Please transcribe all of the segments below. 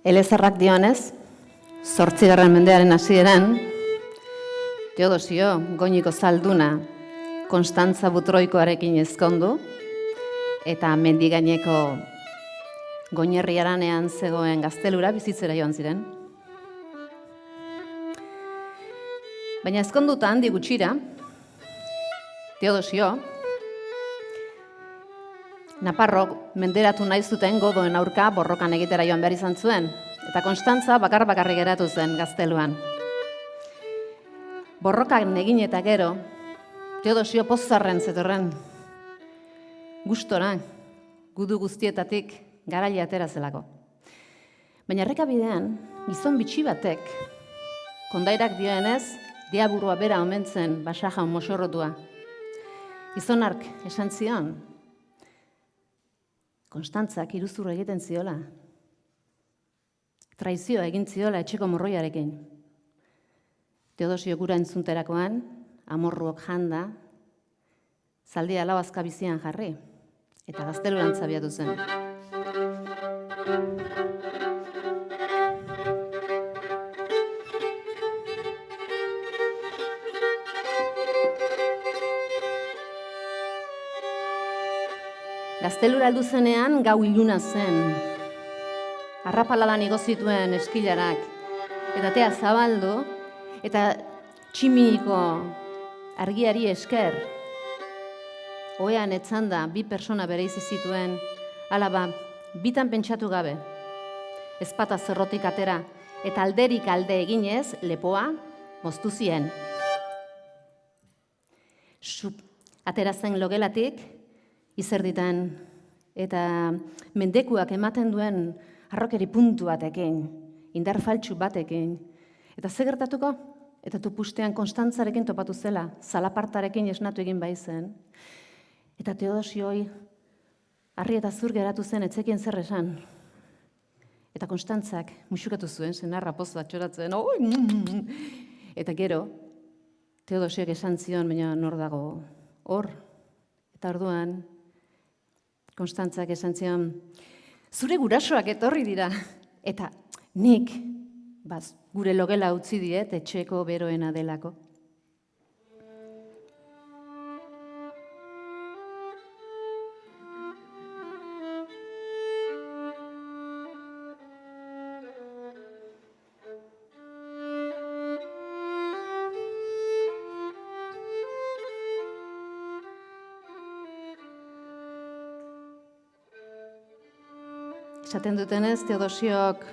Elezarrak dionez, 8. mendearen hasieran, Teodosio, Goñiko zalduna, Konstantza Butroikoarekin ezkondu, eta mendigaineko Goñerriaranean zegoen gaztelura bizitzera joan ziren. Baina ezkonduta handi gutxira, Teodosio, Naparrok menderatu nahi zuten godoen aurka borrokan egitera joan behar izan zuen, eta Konstantza bakar-bakarrik geratu zen gazteluan. Borrokak egin eta gero, Teodosio pozarren zetorren, gustora, gudu guztietatik garaile atera zelako. Baina errekabidean, gizon bitxi batek, kondairak dioenez, diaburua bera omen zen basajaun moxorrotua. Gizonark esan zion, Konstantzak iruzurra egiten ziola. Traizioa egin ziola etxeko morroiarekin. Teodosio gura entzunterakoan, amorruok janda, zaldia lau azka bizian jarri, eta gaztelurantza abiatu zen. Gaztelura heldu zenean gau iluna zen. Arrapaladan igo zituen eskilarak, eta atea zabaldu, eta tximiniko argiari esker, ohean etzanda 2 pertsona bereizi zituen, alaba, bitan pentsatu gabe, ezpata zerrotik atera, eta alderik alde eginez, lepoa moztu zien. Atera zen logelatik, izerditan, eta mendekuak ematen duen harrokeri puntu batekin, indar faltsu batekin. Eta ze gertatuko? Eta tupustean Konstantzarekin topatu zela, zalapartarekin esnatu egin bai zen. Eta Teodosioi harri eta zur geratu zen etzekien zer esan. Eta Konstantzak muxukatu zuen, senarra poza txoratzen, eta gero, Teodosiok esan zion, baina nor dago hor. Eta orduan, Konstantzak esan zion, zure gurasoak etorri dira, eta nik, gure logela utzi diet, etxeko beroena delako. Esaten dutenez, Teodosiok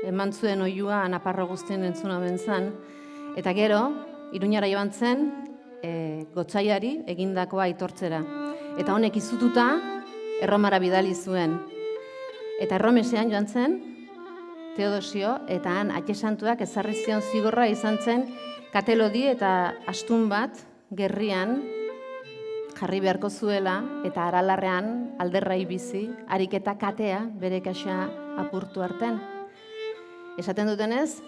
eman zuen oihua Naparro guztien entzuna benzan, eta gero, Iruñara joan zen, gotzaiari egindakoa aitortzera. Eta honek izututa, Erromara bidali zuen. Eta Erromesean joan zen, Teodosio, eta han Atesantuak ezarri zion zigorra izan zen, katelodi eta astun bat gerrian jarri beharko zuela, eta Aralarrean alderrai bizi, ariketa katea bere kaxa apurtu arten. Esaten dutenez,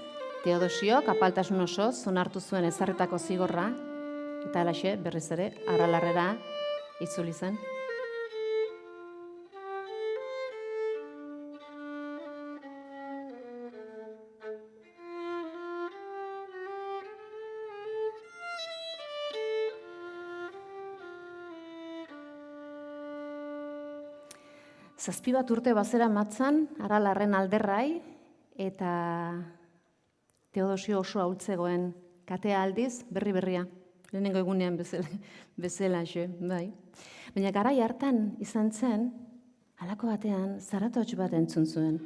Teodosiok apaltasun osoz onartu zuen ezarritako zigorra, eta halaxe berriz ere Aralarrera itzuli zen. Zazpi bat urte bazera matzan, Aralarren alderrai, eta Teodosio oso ahultzegoen katea aldiz, berri-berria. Lehenengo egunean bezala, bai. Baina garai hartan izan zen, halako batean, zaratotx bat entzun zuen.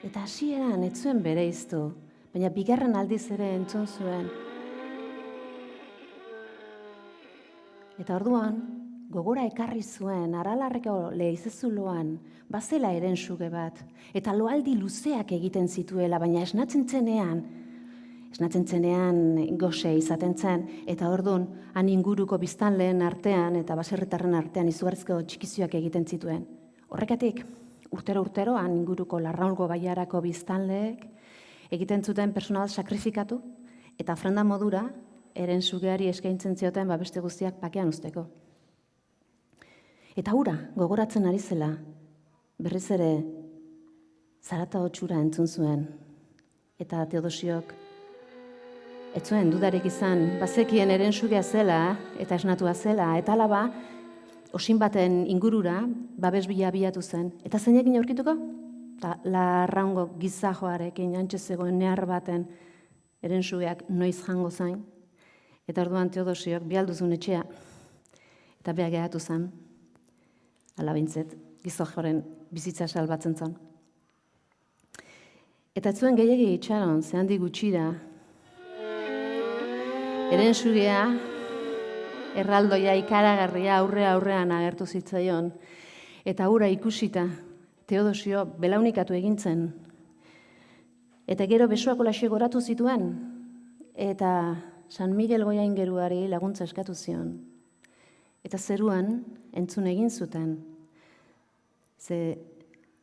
Eta hasieran ez zuen bereiztu, baina bigarren aldiz ere entzun zuen. Eta orduan, gogora ekarri zuen, Aralarreko leizezuloan, bazela erensuge bat, eta loaldi luzeak egiten zituela, baina esnatzen zenean goxe izaten zen, eta orduan, han inguruko biztanleen artean, eta baserritarren artean izugarrizko txikizioak egiten zituen. Horrekatik, urtero, han inguruko Larraulgo baiarako biztanleek, egiten zuten personal sakrifikatu, eta ofrenda modura, erensugeari eskaintzen zioten beste guztiak pakean usteko. Eta hura, gogoratzen ari zela, berriz ere zarata hotxura entzun zuen. Eta Teodosiok ez zuen dudarik izan, bazekien erensugia zela eta esnatua zela, eta alaba osin baten ingurura babes bila abiatu zen. Eta zeinekin aurkituko? Eta larraungo gizajoarekin antxe zegoen nehar baten erensugeak noiz jango zain. Eta orduan Teodosiok bialduzun etxea eta beha gehatu zen. Alabintzet, gizajoaren bizitza salbatzen zen. Eta ez zuen gehiagi itxaron, ze handi gutxira, erensugea, erraldoia ikaragarria aurrean agertu zitzaion, eta hura ikusita Teodosio belaunikatu egintzen. Eta gero besoak olaxe goratu zituen, eta San Miguel Goiaingeruari laguntza eskatu zion. Eta zeruan entzun egin zuten, ze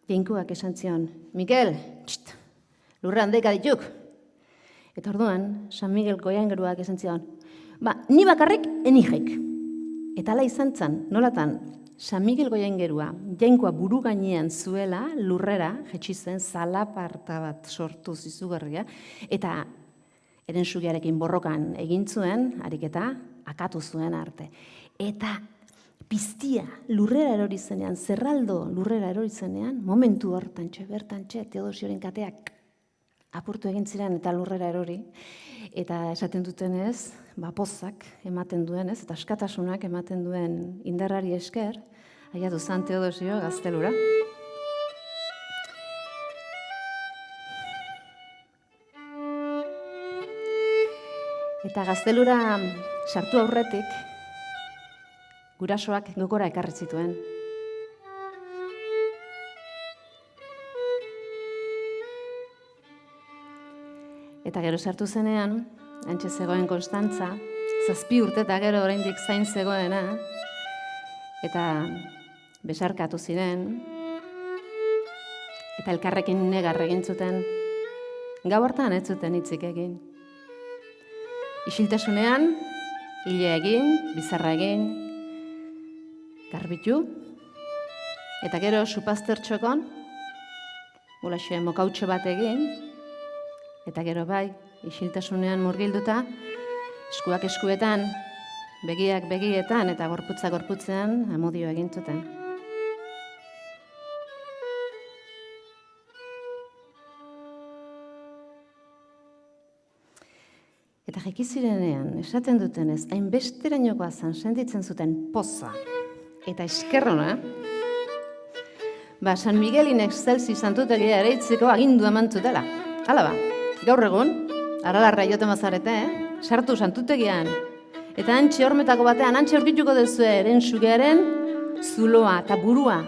jainkoak esan zion, Mikel, lurra handeka dituk. Eta orduan, San Miguel Goiaingeruak esan zion, ni bakarrik enijek. Eta ala izan zen, nolatan, San Miguel Goiaingerua jainkoa buru gainean zuela, lurrera, jetxi zen, zalaparta bat sortu izugarria, eta erensugiarekin borrokan egin zuen, ariketa, akatu zuen arte. Eta piztia lurrera erori zenean, zerraldo lurrera erori zenean, momentu hortantxe, bertantxe, Teodosioren kateak apurtu egin ziren eta lurrera erori, eta esaten dutenez, pozak ematen duenez, eta askatasunak ematen duen indarrari esker, aiatu San Teodosio Gaztelura. Eta Gaztelura sartu aurretik, gurasoak gogora ekarri zituen. Eta gero sartu zenean, antxe zegoen Konstantza, 7 urte eta gero oraindik zain zegoena, eta besarkatu ziren, eta elkarrekin negar egin zuten, gau hartan ez zuten hitzik egin. Isiltasunean, hile egin, bizarra egin, garbitu, eta gero supaztertxokon, gulaxe mokautxo bat egin, eta gero bai, isiltasunean murgilduta, eskuak eskuetan, begiak begietan eta gorputza gorputzean amodio egin zuten. Eta jekizirenean, esaten dutenez, hainbesterainokoa zen sentitzen zuten poza eta eskerrona, San Miguelin Excelsi santutegia ereitzeko agindu eman zutela. Hala ba, gaur egun, Aralarra joten bazarete, sartu santutegian. Eta antxe hormetako batean, antxe aurkituko duzue erensugearen zuloa eta burua.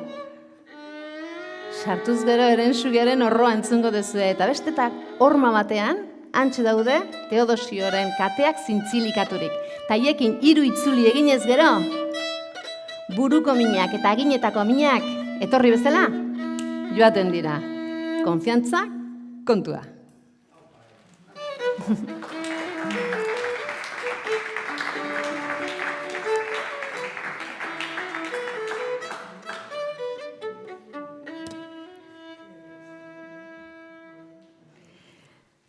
Sartuz gero erensugearen horroa entzungo duzue. Eta bestetak horma batean, antxe daude Teodosioren kateak zintzilikaturik. Taiekin 3 itzuli eginez gero, buruko minak eta aginetako minak etorri bezala, joaten dira. Konfiantza, kontua.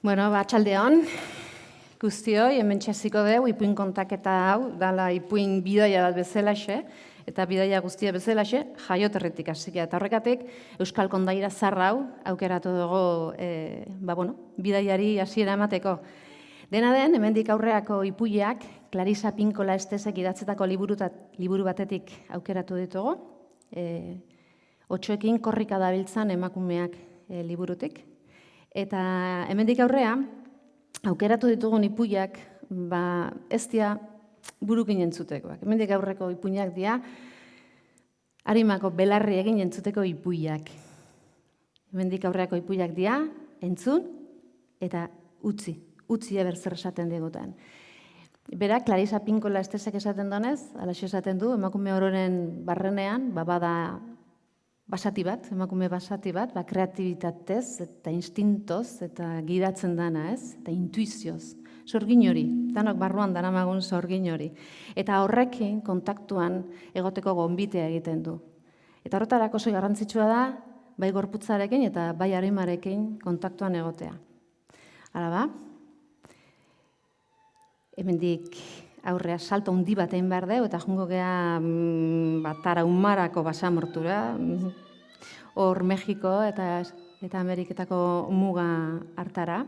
Bueno, atxaldeon, guztioi, hemen txasiko dugu, ipuin kontaketa hau, dala ipuin bidaia bat bezalaxe, eta bidaia guztia bezalaxe, jaioterritik hasika. Eta horrekatik, Euskal Kondaira zarra hau, aukeratu dugu, bidaiari hasiera emateko. Dena den, hemendik aurreako ipuiak, Clarisa Pinkola Estesek idatzetako liburu batetik aukeratu ditugu, 8ekin korrika dabiltzan emakumeak liburutik. Eta hemendik aurrea, aukeratu ditugun ipuiak, ez dira burukin entzutekoak. Hemendik aurreko ipuinak dira, Arimako belarri egin entzuteko ipuiak. Hemendik aurreako ipuiak dira, entzun eta utzi eberzer esaten diguten. Berak, Clarisa Pinkola Estesek esaten donez, alaxo esaten du, emakume ororen barrenean, bada basati bat, emakume basati bat, kreatibitatez eta instintoz eta gidatzen dana, ez? Eta intuizioz, sorgin hori, danok barruan daramagun sorgin hori. Eta horrekin kontaktuan egoteko gonbitea egiten du. Eta horretarako oso garrantzitsua da, bai gorputzarekin eta bai arimarekin kontaktuan egotea. Hala ba, hemendik aurrea salto handi bat egin behar dugu, eta jungo gea Taraumarako basamortura, hor Mexiko eta Ameriketako muga hartara.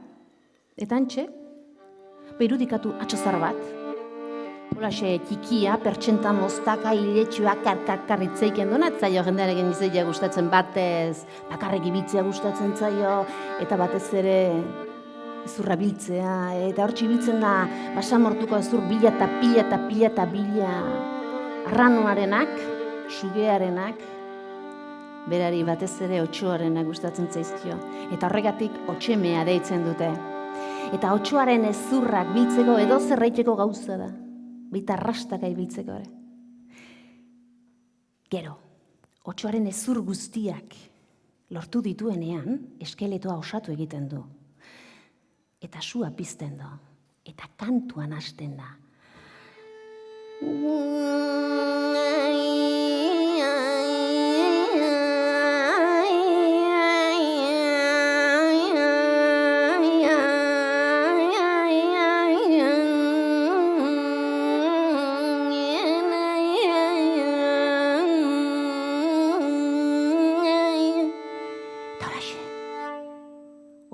Eta antxe, irudikatu atxozar bat, holaxe txikia, pertxenta moztaka, hiletxua, karritzeik endonat zaio jendearekin izaila gustatzen batez, bakarrik ibitzea gustatzen zaio, eta batez ere ezurra biltzea, eta hortxe biltzen da basamortuko ezur bila eta pila eta pila eta bila arranoarenak, sugearenak, berari batez ere otxoarenak gustatzen zaizkio, eta horregatik otxemea deitzen dute. Eta otxoaren ezurrak biltzeko edo zerraiteko gauza da, baita arrastaka ibiltzeko ere. Gero, otxoaren ezur guztiak lortu dituenean, eskeletoa osatu egiten du. Eta sua pizten du, eta kantuan hasten da.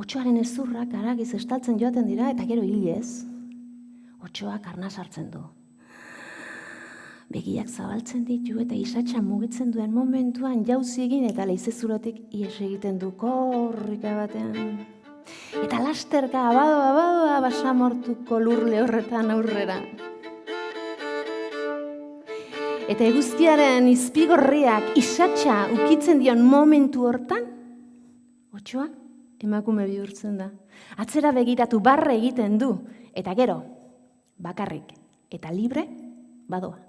Otxoaren ezurrak haragiz estaltzen joaten dira, eta gero hilez, otxoak arnaz hartzen du. Begiak zabaltzen ditu eta isatxa mugitzen duen momentuan jauzi egin eta leizezurotik ies egiten du korrika batean. Eta lasterka abadoa basamortuko lurle horretan aurrera. Eta eguzkiaren izpigorriak isatxa ukitzen dion momentu hortan, otxoa emakume bihurtzen da. Atzera begiratu barre egiten du, eta gero, bakarrik eta libre badoa.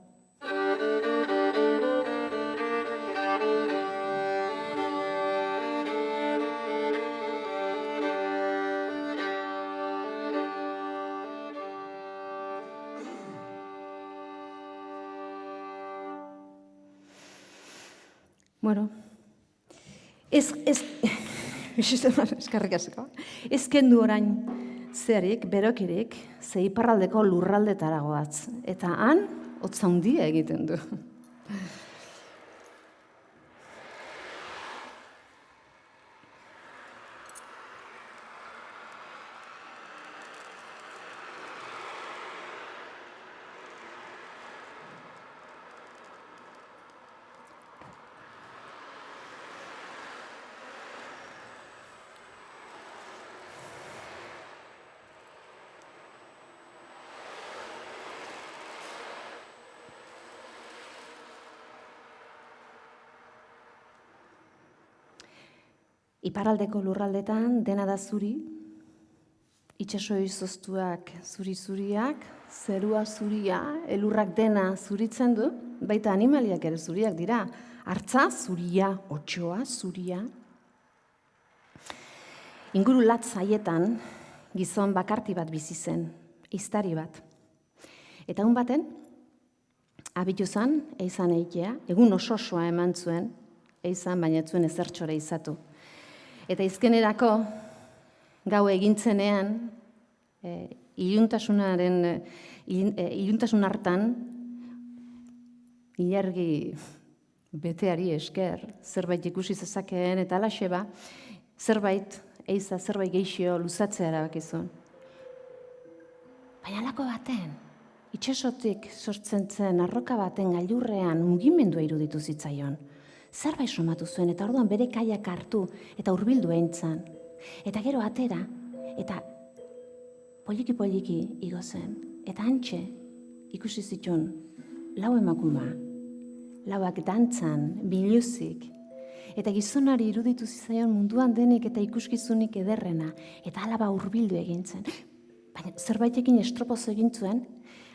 Bueno, eskarrik asko. Ez kendu orain zerik, berokirik, ze iparraldeko lurraldetara goaz. Eta han, hotz handia egiten du. Iparraldeko lurraldetan dena da zuri, itsaso izoztuak zuri-zuriak, zerua zuria, elurrak dena zuritzen du, baita animaliak ere zuriak dira, hartza zuria, otxoa zuria. Inguru latz haietan gizon bakarti bat bizi zen, ehiztari bat. Eta egun baten, abitu zan, eizan eitea, egun osoa eman zuen, eizan baina ez zuen ezertxore izatu. Eta izkenerako gau egintzenean, iluntasun hartan, ilargi beteari esker, zerbait ikusi zezakeen, eta alaxe ba, zerbait geixio luzatzea erabakizun. Baina halako baten, itsasotik sortzen zen arroka baten gailurrean mugimendua iruditu zitzaion. Zerbait somatu zuen, eta orduan bere kaiak hartu, eta hurbildu eintzan. Eta gero atera, eta poliki-poliki igo zen. Eta hantxe ikusi zituen lau emakuma, lauak dantzan, biluzik. Eta gizonari iruditu zitzaion munduan denik eta ikuskizunik ederrena, eta alaba hurbildu egin zen. Baina zerbaitekin estropozo egin zuen,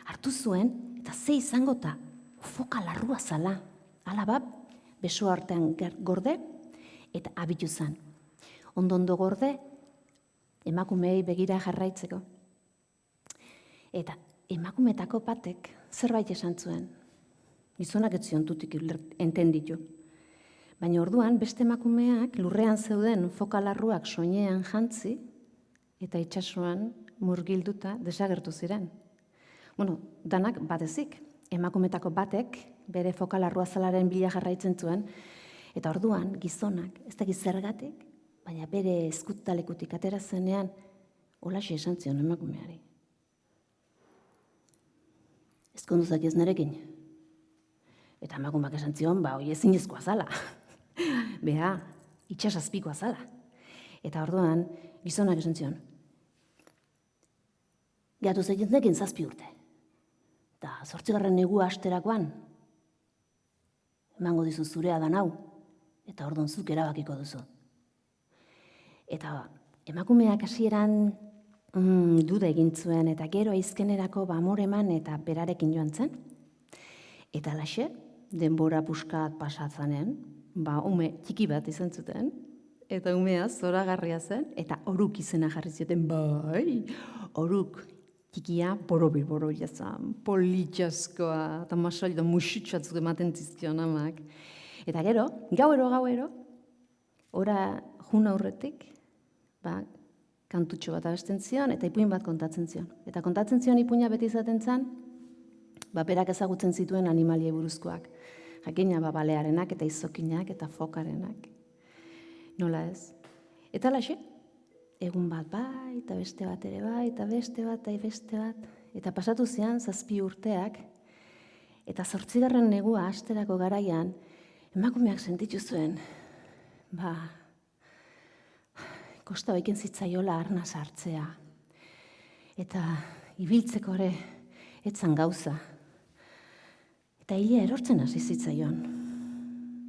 hartu zuen, eta ze izango ta, foka larrua zala. Alaba, beso artean gorde, eta abitu zen. Ondo gorde, emakumeei begira jarraitzeko. Eta emakumetako batek zerbait esan zuen. Gizonak ez zion tutik entenditu. Baina orduan beste emakumeak lurrean zeuden fokalarruak soinean jantzi eta itsasoan murgilduta desagertu ziren. Danak batezik. Emakumetako batek bere fokalarrua zalaren bila jarraitzen zuen, eta orduan gizonak, ez dakit zergatik, baina bere ezkutalekutik atera zenean, holaxe esan zion emakumeari. Ezkonduzak ez nerekin. Eta emakumeak esan zion, hoi ezinezkoa zala. Beha, itsasazpikoa zala. Eta orduan, gizonak esan zion, gehatu zeitentzekin 7 urte. Eta 8. negua asterakoan, emango dizu zurea dan hau, eta orduan zuk erabakiko duzu. Eta emakumeak hasieran duda egin zuen, eta gero aizkenerako amore eman eta berarekin joan zen. Eta laxe, denbora puskat pasatzanen, ume txiki bat izan zuten, eta umea zoragarria zen, eta Oruk izena jarri zioten, Oruk txikia borobi zen, politxaskoa, eta masai da musutxatzuk ematen zizkion amak. Eta gero, gauero, ora jun aurretik, kantutxo bat abesten zion, eta ipuin bat kontatzen zion. Eta kontatzen zion ipuina beti izaten zen, berak ezagutzen zituen animalie buruzkoak. Jakina balearenak eta izokinak eta fokarenak. Nola ez? Eta laxe, egun bat eta beste bat ere eta beste bat, eta pasatu zian 7 urteak, eta 8. negua asterako garaian, emakumeak sentitu zuen, kosta baiken zitzaiola arna sartzea. Eta ibiltzeko ere, etzan gauza. Eta hila erortzen hasi zitzaion.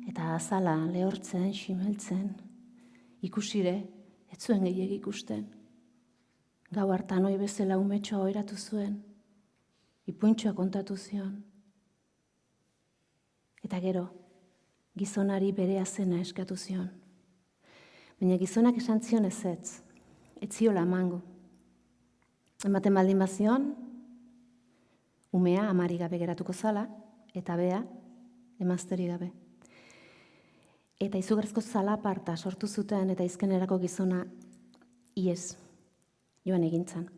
Eta azala lehortzen, ximeltzen, ikusire, ez zuen gehiagik ikusten. Gau hartan hoi bezala umetxoa oheratu zuen, ipuintxoa kontatu zion. Eta gero, gizonari bere azena eskatu zion. Baina gizonak esan zion ez ziola emango. Ematen baldin bazion, umea amari gabe geratuko zala, eta bea, emazteri gabe. Eta izugarrizko zalaparta sortu zuten eta izkenerako gizona iez joan egintzan.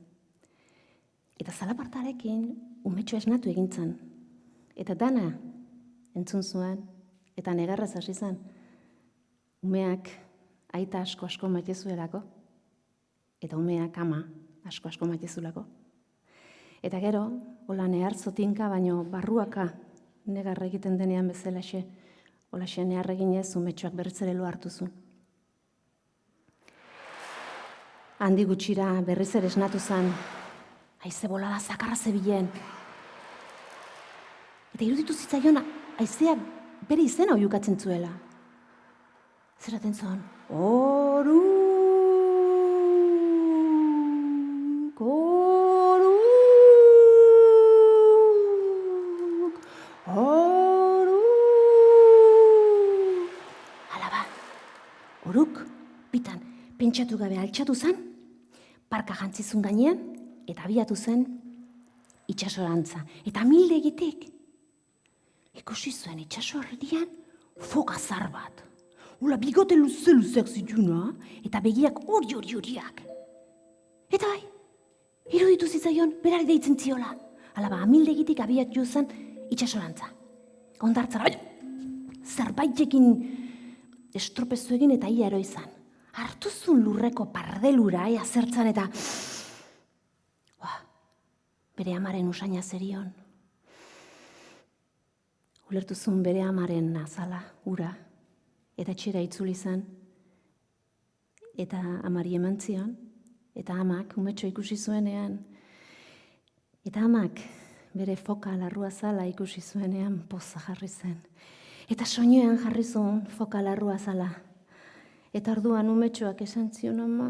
Eta zalapartarekin umetxo esnatu egintzan. Eta dana entzun zuen eta negarrez hasi zen. Umeak aita asko maitezuelako eta umeak ama asko maitezulako. Eta gero, hola nehartzotinka baino barruaka negarra egiten denean bezalaxe, holaxe neharra eginez umetxoak berritzerelo hartu zuen. Handi gutxira berriz ere esnatu zen, haize bolada zakarra zebilen. Eta iruditu zitzaion, haizeak bere izena oiukatzen zuela. Zeraten zuen, Oruk, Oruk, bitan, pentsatu gabe altxatu zen, parka jantzizun gainean, eta abiatu zen itxasorantza. Eta amildegitik, ikusi zuen itxaso erdian foka zar bat. Ula bigote luzeak zituna, eta begiak horiak. Eta iruditu zitzaion, berari deitzen ziola. Alaba, amildegitik abiatu zen itxasorantza. Ondartzara, zerbaitekin estropezu egin eta ia ero izan. Hartuzun lurreko pardelura zertzan eta bere amaren usaina zerion. Ulertuzun bere amaren azala, ura, eta txera itzuli zen, eta amari eman zion, eta amak umetxo ikusi zuenean, eta amak bere foka larrua zala ikusi zuenean poza jarri zen. Eta soinean jarri zuen foka larrua zala. Eta orduan umetxoak esan zion ama.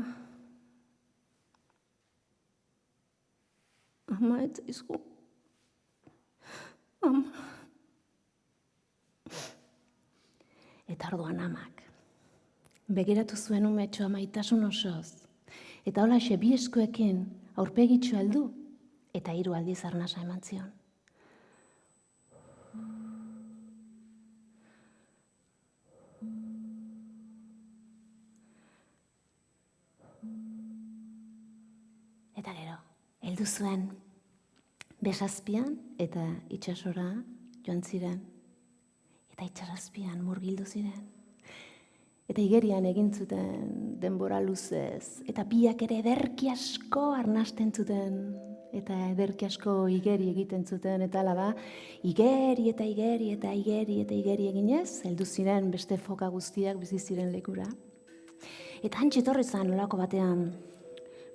Ama ez izku. Ama. Eta orduan amak. Begiratu zuen umetxoa maitasun osoz. Eta holaxe bi eskuekin aurpegitxo heldu eta 3 aldiz arnasa eman zion. heldu zuen. Besazpian eta itsasora joan ziren. Eta itsasazpian murgildu ziren. Eta igerian egin zuten denbora luzez. Eta biak ere ederki asko arnasten zuten. Eta ederki asko igeri egiten zuten. Eta alaba, igeri eta igeri eta igeri eta igeri eginez, heldu ziren beste foka guztiak bizi ziren lekura. Eta hantxe etorri zen olako batean,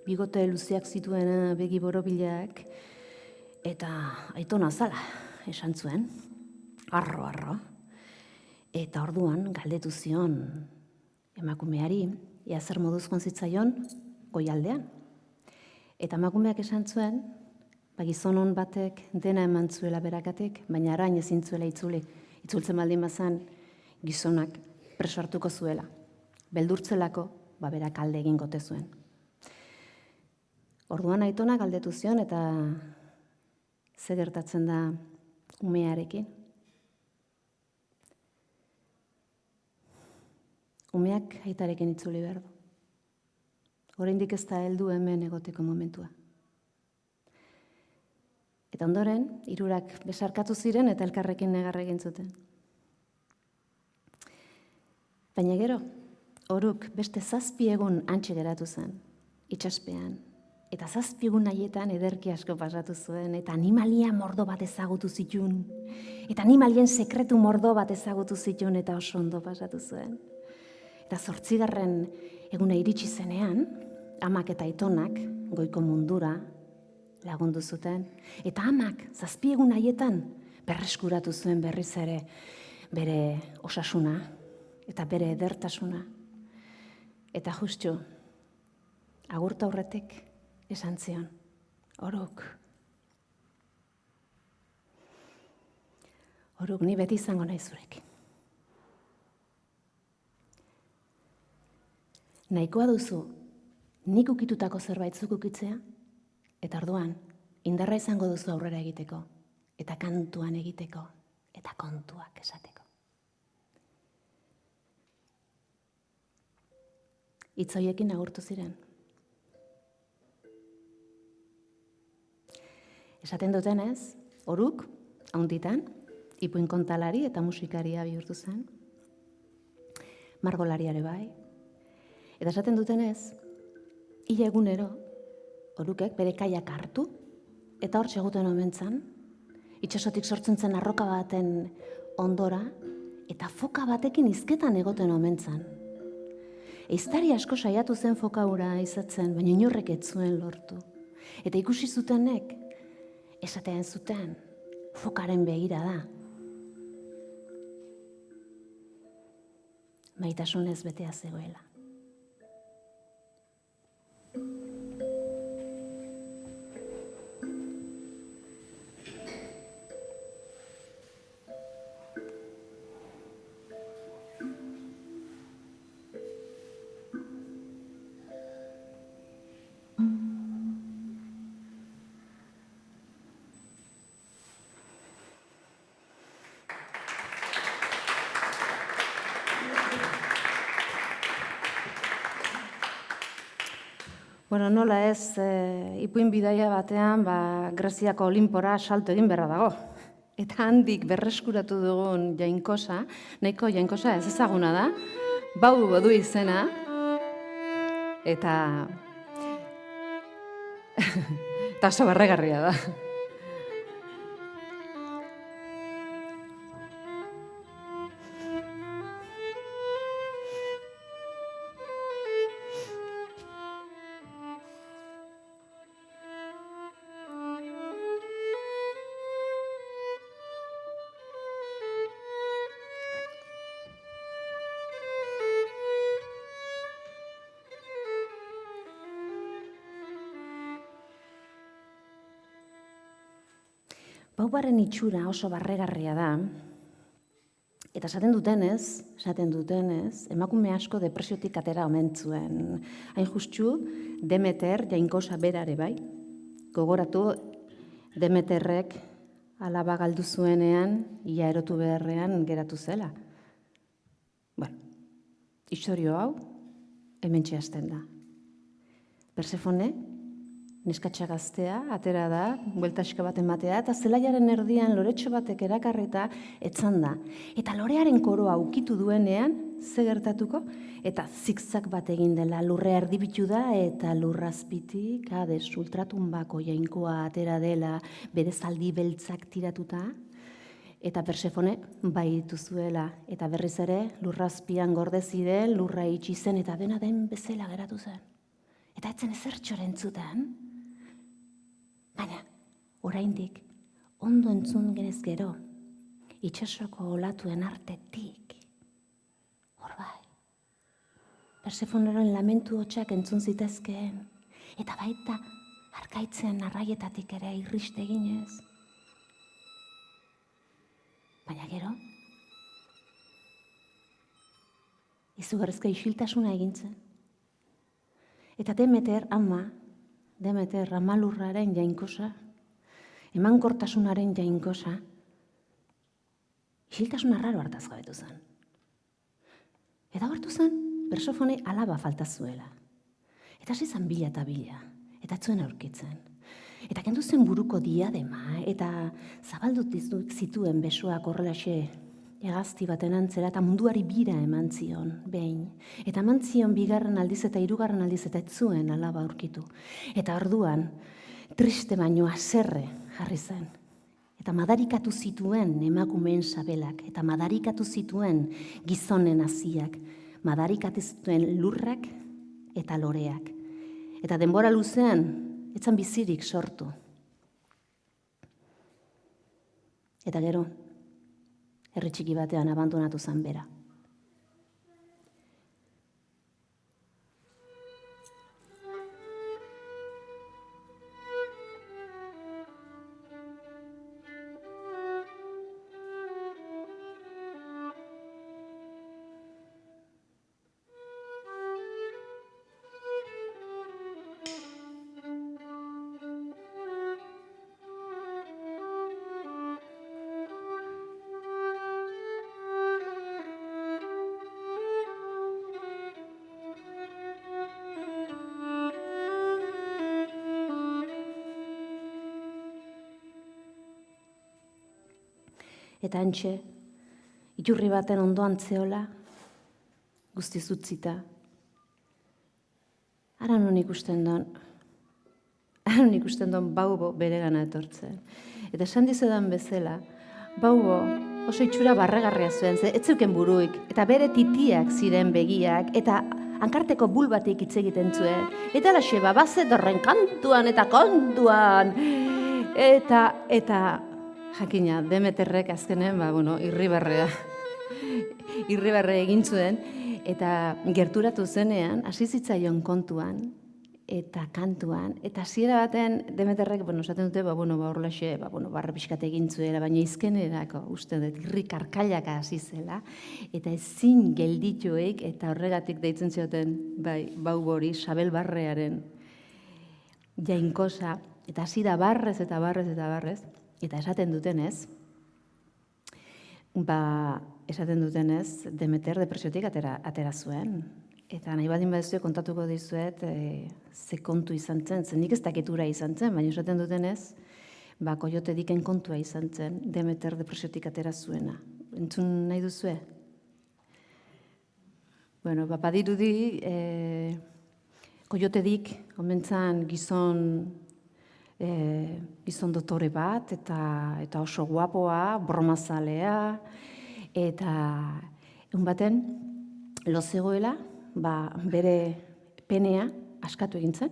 bigote luzeak zituen begi borobilak, eta Aitona zala, esan zuen, arro. Eta orduan galdetu zion emakumeari, ea zer moduzkoan zitzaion goialdean. Eta emakumeak esan zuen, gizon hon batek dena eman zuela berakatik, baina arain ezin zuela itzuli. Itzultzen baldin bazan gizonak preso hartuko zuela. Beldurtzelako, berak alde egin gote zuen. Orduan Aitona galdetu zion eta ze gertatzen da umearekin. Umeak aitarekin itzuli behar du. Oraindik ez da heldu hemen egoteko momentua. Eta ondoren, hirurak besarkatu ziren eta elkarrekin negar egin zuten. Baina gero, Oruk beste 7 egun hantxe geratu zen, itsaspean. Eta 7 egun haietan ederki asko pasatu zuen, eta animalia mordo bat ezagutu zituen. Eta animalien sekretu mordo bat ezagutu zituen, eta oso ondo pasatu zuen. Eta 8. eguna iritsi zenean, amak eta Aitonak goiko mundura lagundu zuten. Eta amak 7 egun haietan berreskuratu zuen berriz ere bere osasuna eta bere edertasuna. Eta justu, agurtu aurretik esan zion, Oruk, ni beti izango nahi zurekin. Nahikoa duzu, nik ukitutako zerbait zuk ukitzea, eta orduan, indarra izango duzu aurrera egiteko, eta kantuan egiteko, eta kontuak esateko. Hitz horiekin agurtu ziren. Esaten dutenez, Oruk, haunditan, ipuin kontalari eta musikaria bihurtu zen, margolariare bai. Eta esaten dutenez, hila egunero, Orukek bere kaiak hartu, eta hor txeguten omen zan, itsasotik sortzen zen arroka baten ondora, eta foka batekin hizketan egoten omen zan. Ehiztari asko saiatu zen foka hura izatzen, baina inorrek ez zuen lortu. Eta ikusi zutenek, esaten zuten, fokaren begira da. Maitasunez betea zegoela. Bueno, nola ez, ipuin bidaia batean, Greziako Olinpora salto egin beharra dago. Eta handik berreskuratu dugun jainkosa, nahiko jainkosa ez ezaguna da, Bau du izena, eta oso barregarria da. Baubaren itxura oso barregarria da, eta esaten dutenez, emakume asko depresiotik atera omen zuen. Hain justu, Demeter, jainkosa berare bai, gogoratu Demeterrek alaba galdu zuenean, ia erotu beharrean geratu zela. Bueno, istorio hau, hementxe hasten da. Persefone, neskatxa gaztea, atera da, bueltaxka bat ematea, eta zelaiaren erdian loretxo batek erakarreta etzan da. Eta lorearen koroa ukitu duenean, ze gertatuko? Eta zigzag bat egin dela, lurrea erdibitu da, eta lurrazpitik, ades, ultratumbako jainkoa atera dela, bere zaldi beltzak tiratuta, eta Persefone baitu zuela, eta berriz ere lurrazpian gorde ziren, lurra itxi zen, eta dena den bezala geratu zen. Eta etzen ezertxoren zuten, baina, oraindik, ondo entzun genez gero, itxasoko olatuen artetik, hor bai, Persefoneren lamentu hotxak entzun zitezkeen, eta baita arkaitzen arraietatik ere irriste eginez. Baina gero, izugarrizko isiltasuna egintzen. Eta Demeter amalurraren jainkosa, emankortasunaren jainkosa, isiltasun arraro hartaz gabetu zen. Eta hartu zen, Persefone alaba falta zuela. Eta hasi zen bila eta bila, eta ez zuen aurkitzen. Eta kendu zen buruko diadema, eta zabaldut zituen besoak horrelaxe hegazti baten antzera, eta munduari bira eman zion, behin. Eta eman zion bigarren aldiz eta hirugarren aldiz eta ez zuen alaba aurkitu. Eta orduan, triste baino haserre jarri zen. Eta madarikatu zituen emakumeen sabelak, eta madarikatu zituen gizonen haziak, madarikatu zituen lurrak eta loreak. Eta denbora luzean, etzan bizirik sortu. Eta gero, herri txiki batean abandonatu zen bera. Eta antxe, iturri baten ondoan zeola, guztiz utzita. Aran non ikusten don Baubo bere gana etortzen. Eta esan dizudan bezala, Baubo oso itxura barregarria zuen, ez zeuken buruik, eta bere titiak ziren begiak, eta hankarteko bulbatik hitz egiten zuen. Eta laxe, bazetorren kantuan eta kontuan. Eta jakina, Demeterrek azkenen, irribarrea egin zuen, eta gerturatu zenean, hasi zitzaion kontuan, eta kantuan, eta hasiera baten Demeterrek, esaten dute, horrelaxe, barra pixkat egin zuela, baina izkenerako, uste dut, irri karkailaka hasi zela, eta ezin geldituek, eta horregatik deitzen zioten, Baubori, Sabel Barrearen jainkosa, eta hasi da barrez, eta esaten dutenez, Demeter depresiotik atera zuen. Eta nahi badin badizue kontatuko dizuet ze kontu izan zen. Zen nik ez dakitura izan zen, baina esaten dutenez, Koiote diken kontua izan zen, Demeter depresiotik atera zuena. Entzun nahi duzue? Badirudi, Koiote dik, omentzan gizon dotore bat, eta oso guapoa, bromazalea, eta egun baten, lo zegoela, bere penea askatu egin zen,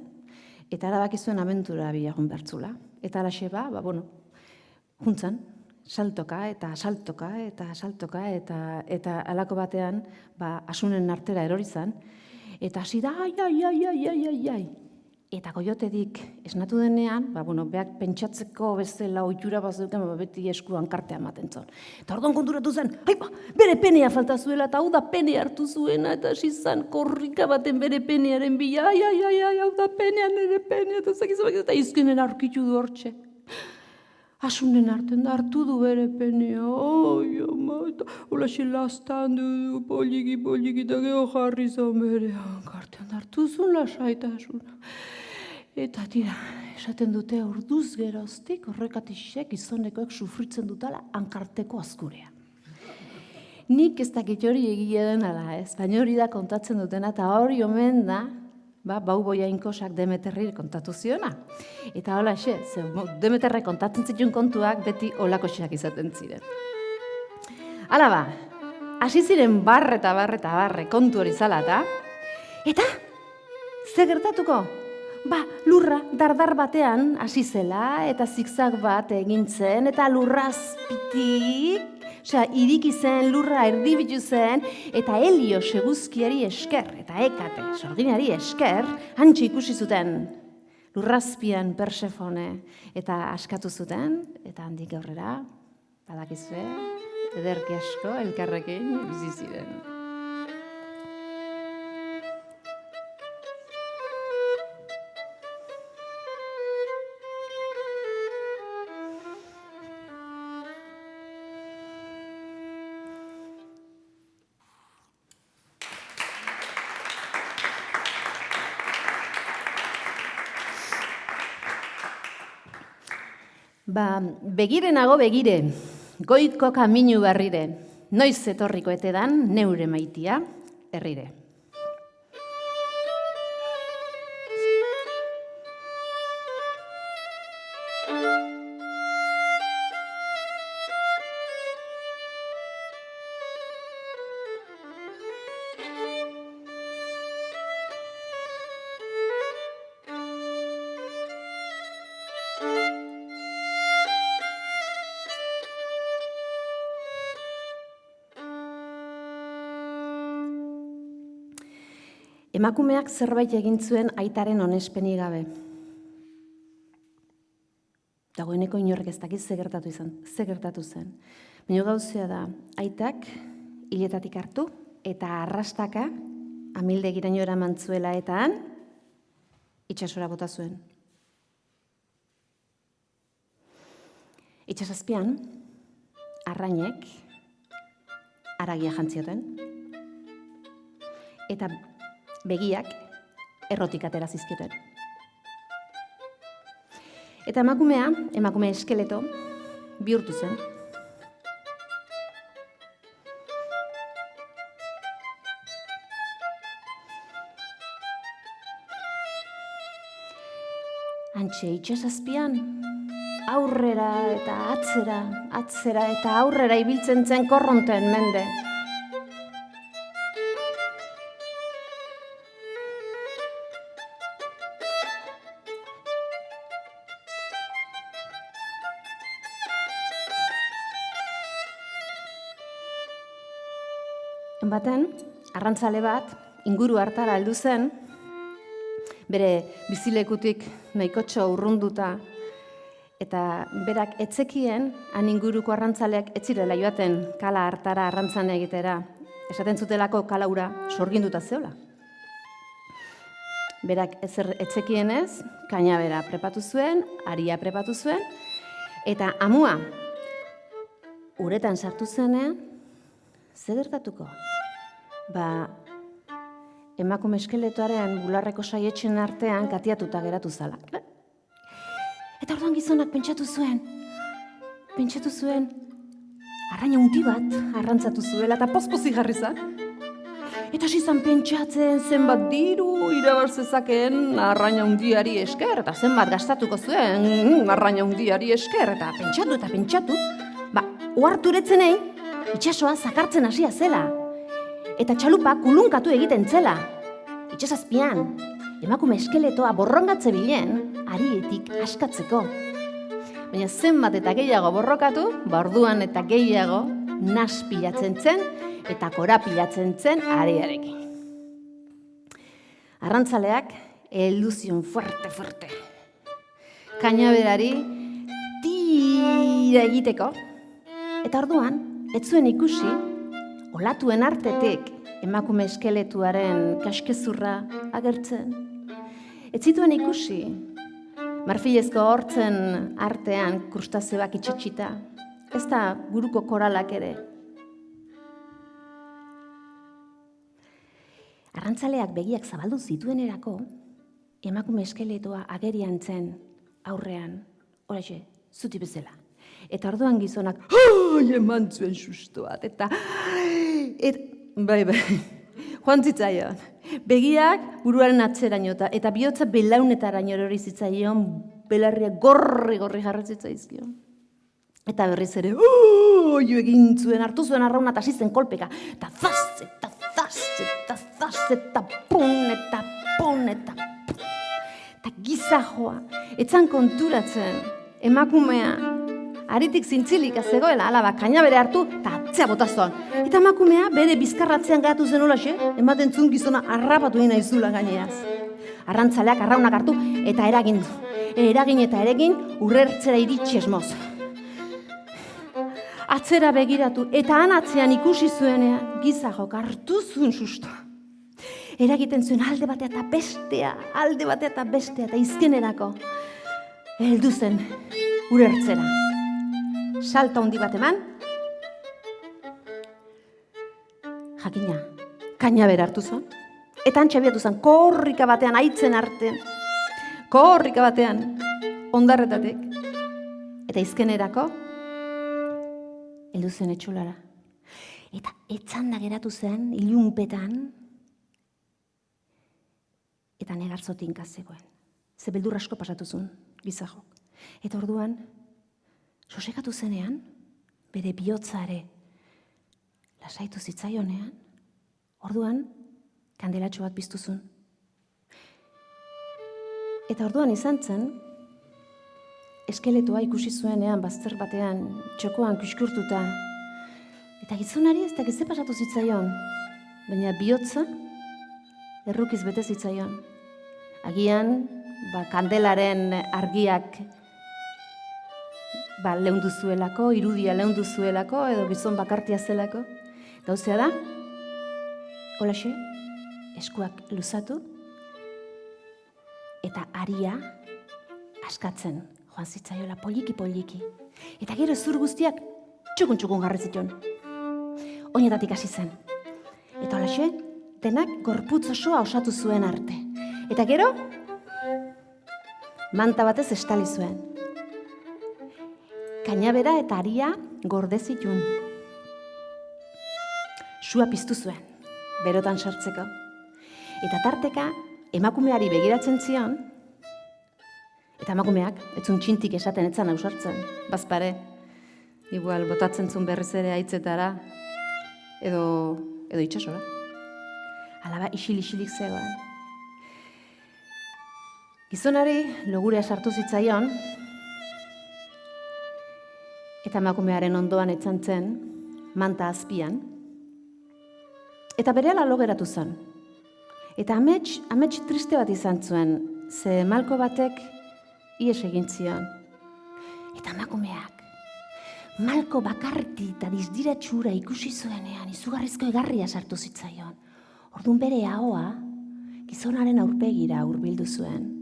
eta erabaki zuen abentura bilagun bertzula. Eta alaxe juntzan, saltoka, eta alako batean, asunen artera erori zen, eta hasi da, ai. Eta Koiotedik esnatu denean, beak pentsatzeko bezala ohitura bazeuken, beti eskuan kartea ematen zuen. Eta orduan konturatu zen, bere penea falta zuela, eta hau da pene hartu zuena, eta hasi zen korrika baten bere penearen bila, hau da penea, nire penea, eta izkenen aurkitu du hortxe. Asunen arten da hartu du bere penea, eta holaxe lastan du, poliki, eta geho jarri zon bere, kartean hartu zuen lasaitasuna. Eta tira, esaten dute orduz geroztik horrekatisek gizonekoek sufritzen dutala hankarteko azkurea. Nik ez dakit hori egia den ala ez, baina hori da kontatzen dutena, eta hori omen da, bauboia inkosak Demeterri kontatu ziona. Eta hola Demeterrek kontatzen zituen kontuak beti holakoxeak izaten ziren. Hala ba, hasi ziren barre kontu hori zala eta ze gertatuko? Lurra dardar batean hasi zela eta zigzag bat egin zen eta lurrazpitik, iriki zen, lurra erdibitu zen eta Helio seguzkiari esker eta Hekate sorginari esker hantxe ikusi zuten lurrazpian Persefone eta askatu zuten eta handik aurrera, badakizue, ederki asko elkarrekin bizi ziren. Begirenago begire, goiko kaminu barrire, noiz etorriko etedan neure maitia herrire. Emakumeak zerbait egin zuen aitaren onespenik gabe. Dagoeneko inork ez dakit ze gertatu zen. Baina gauzea da, aitak hiletatik hartu eta arrastaka amildegiraino eraman zuela eta han itsasora bota zuen. Itsasazpian, arrainek haragia jantzioten eta begiak errotik atera zizkioten. Eta emakume eskeleto, bihurtu zen. Hantxe itsasazpian, aurrera eta atzera eta aurrera ibiltzen zen korronten mende. Baten, arrantzale bat, inguru hartara heldu zen, bere bizilekutik nahikotxo urrunduta, eta berak etzekien, han inguruko arrantzaleak ez zirela joaten kala hartara arrantzan egitera, esaten zutelako kalaura sorginduta zeola. Berak etzekienez, kainabera prepatu zuen, aria prepatu zuen, eta amua uretan sartu zenean, ze gertatuko? Emakume eskeletoaren bularreko saietxen artean katiatuta geratu zala. Eta orduan gizonak pentsatu zuen, arraina hunti bat arrantzatu zuela eta pozpozik jarri zan. Eta hasi zan pentsatzen zenbat diru irabar zezakeen arraina hundiari esker, eta zenbat gastatuko zuen arraina hundiari esker, eta pentsatu, oharturetzenei itsasoa zakartzen hasia zela. Eta txalupa kulunkatu egiten zela. Itsasazpian, emakume eskeletoa borrongatze bilen, arietik askatzeko. Baina zenbat eta gehiago borrokatu, orduan eta gehiago nas pilatzen zen eta korapilatzen zen ariarekin. Arrantzaleak heldu zion fuerte. Kainaberari tira egiteko. Eta orduan, ez zuen ikusi, olatuen artetik emakume eskeletuaren kaskezurra agertzen. Ez zituen ikusi, marfilezko hortzen artean krustazioak itxetxita, ez da buruko koralak ere. Arrantzaleak begiak zabaldu zituenerako, emakume eskeletoa agerian zen aurrean, horaxe, zuti bezala. Eta orduan gizonak, eman zuen sustoat, eta bai, joan zitzaion. Begiak buruaren atzeraino eta bihotza belaunetaraino erori zitzaion, belarriak gorri jarratzitzaizkion. Eta berriz ere, egin zuen, hartu zuen arrauna eta hasi zen kolpeka. Eta zaz, eta zaz, eta zaz, eta pun, eta pun, eta pun. Eta gizajoa, etzan konturatzen, emakumea, haritik zintzilika zegoela, alaba, kaina bere hartu, eta atzea botazon. Eta emakumea, bere bizkarratzean gatu zen olaxe, ematen zuen gizona harrapatu nahi zula gaineaz. Arrantzaleak arraunak hartu, eta eragin eta eregin, urrertzera iritsi esmoz. Atzera begiratu, eta han atzean ikusi zuenean, gizajok hartu zuen sustoa. Eragiten zuen alde batea eta bestea, eta izkenerako. Heldu zen, urrertzera. Salta handi bat eman, jakina, kaina bera hartu zen, eta antxe abiatu zen, korrika batean, aitzen artean, korrika batean, ondarretatik, eta izkenerako, heldu zen etxulara. Eta etzanda geratu zen, ilunpetan, eta negarzotin zegoen. Ze beldur asko pasatu zuen, gizajok. Eta orduan, sosekatu zenean, bere bihotzare lasaitu zitzaionean, orduan, kandelatxo bat piztu zuen. Eta orduan izan zen, eskeletoa ikusi zuenean, bazter batean, txokoan kuskurtuta. Eta gizonari ez dakize pasatu zitzaion, baina bihotza errukiz bete zitzaion. Agian, kandelaren argiak leundu zuelako, irudia leundu zuelako, edo gizon bakartia zelako. Gauzea da, holaxe, eskuak luzatu, eta aria askatzen joan zitzaiola poliki. Eta gero zur guztiak txukun garri ziton. Oinetatik hasi zen. Eta holaxe, denak gorputz osoa osatu zuen arte. Eta gero, manta batez estali zuen. Kainabera eta aria gorde zitun. Sua piztu zuen, berotan sartzeko. Eta tarteka, emakumeari begiratzen zion, eta emakumeak, etzun txintik esaten etzan ausartzen, bazpare, igual botatzen zuen berriz ere haitzetara, edo itxasora. Alaba isilik zegoen. Gizonari logurea sartu zitzaion, eta emakumearen ondoan etzan zen, manta azpian, eta berehala lo geratu zen. Eta amets triste bat izan zuen, ze malko batek ihes egin zion. Eta emakumeak, malko bakarti eta dizdiratxura ikusi zuenean, izugarrizko egarria sartu zitzaion. Orduan bere ahoa, gizonaren aurpegira hurbildu zuen.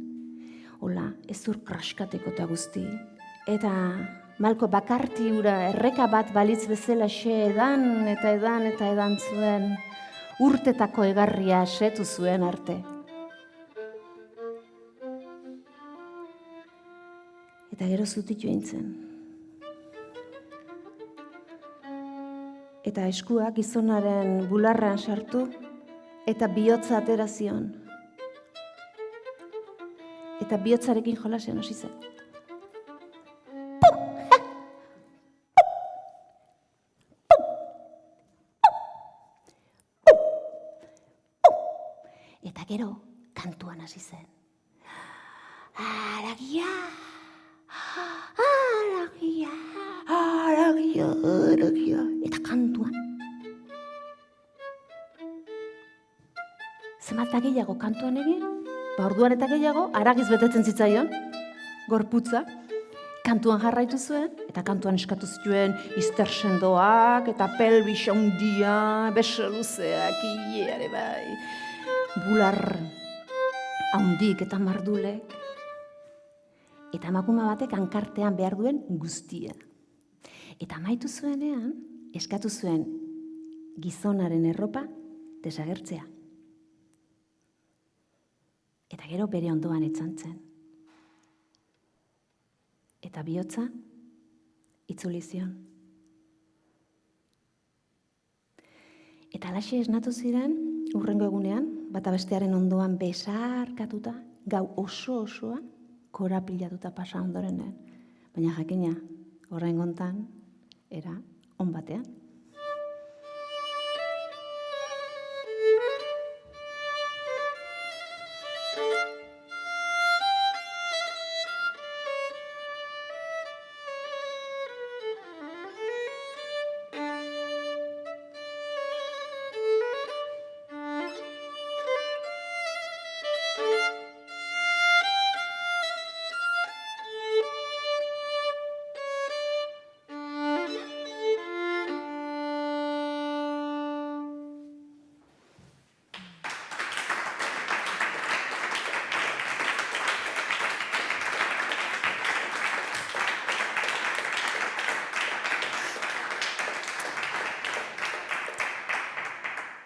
Hola, ezur kraskateko eta guzti. Eta malko bakarti ura erreka bat balitz bezala edan zuen. Urtetako egarria setu zuen arte. Eta gero zutitu eintzen. Eta eskuak gizonaren bularrean sartu, eta bihotza atera zion. Eta bihotzarekin jolasean hasi zen. Eta gero, kantuan hasi zen. Aragia, aragia, aragia, aragia. Eta kantuan. Zemata gehiago kantuan egin, orduan eta gehiago, aragiz betetzen zitzaion, gorputza, kantuan jarraitu zuen, eta kantuan eskatu zituen izter sendoak, eta pelbis handia, beso luzeak, ere bai, bular handik eta mardulek, eta emakume batek hankartean behar duen guztia. Eta amaitu zuenean, eskatu zuen gizonaren erropa desagertzea. Eta gero bere ondoan etzan zen. Eta bihotza itzuli zion. Eta alaxe esnatu ziren, hurrengo egunean, bata bestearen ondoan besarkatuta, gau osoa, korapilatuta pasa ondorenen. Baina jakina, horren gontan, era on batean.